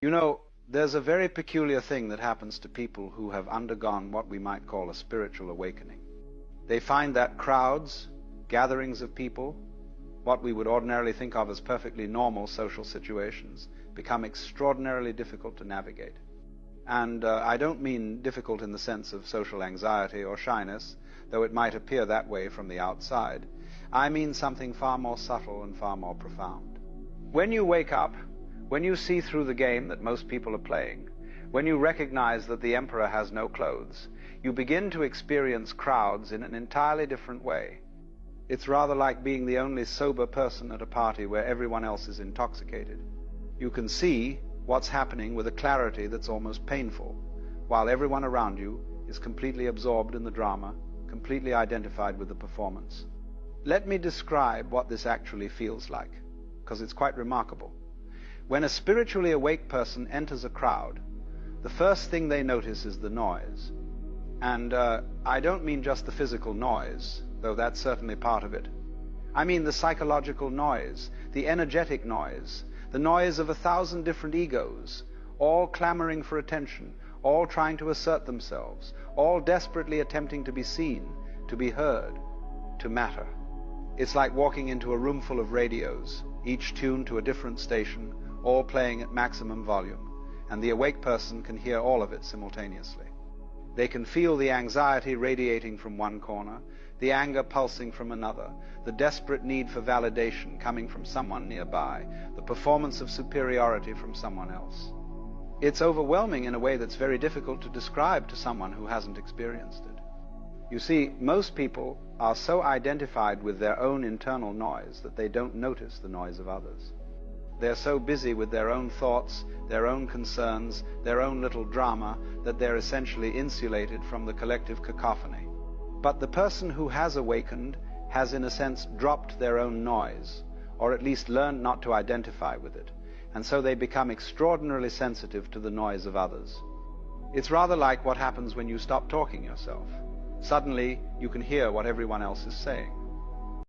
You know, there's a very peculiar thing that happens to people who have undergone what we might call a spiritual awakening. They find that crowds, gatherings of people, what we would ordinarily think of as perfectly normal social situations, become extraordinarily difficult to navigate. And I don't mean difficult in the sense of social anxiety or shyness, though it might appear that way from the outside. I mean something far more subtle and far more profound. When you wake up, when you see through the game that most people are playing, when you recognize that the emperor has no clothes, you begin to experience crowds in an entirely different way. It's rather like being the only sober person at a party where everyone else is intoxicated. You can see what's happening with a clarity that's almost painful, while everyone around you is completely absorbed in the drama, completely identified with the performance. Let me describe what this actually feels like, because it's quite remarkable. When a spiritually awake person enters a crowd, the first thing they notice is the noise. And I don't mean just the physical noise, though that's certainly part of it. I mean the psychological noise, the energetic noise, the noise of 1,000 different egos, all clamoring for attention, all trying to assert themselves, all desperately attempting to be seen, to be heard, to matter. It's like walking into a room full of radios, each tuned to a different station, all playing at maximum volume, and the awake person can hear all of it simultaneously. They can feel the anxiety radiating from one corner, the anger pulsing from another, the desperate need for validation coming from someone nearby, the performance of superiority from someone else. It's overwhelming in a way that's very difficult to describe to someone who hasn't experienced it. You see, most people are so identified with their own internal noise that they don't notice the noise of others. They're so busy with their own thoughts, their own concerns, their own little drama, that they're essentially insulated from the collective cacophony. But the person who has awakened has in a sense dropped their own noise, or at least learned not to identify with it, and so they become extraordinarily sensitive to the noise of others. It's rather like what happens when you stop talking yourself. Suddenly you can hear what everyone else is saying.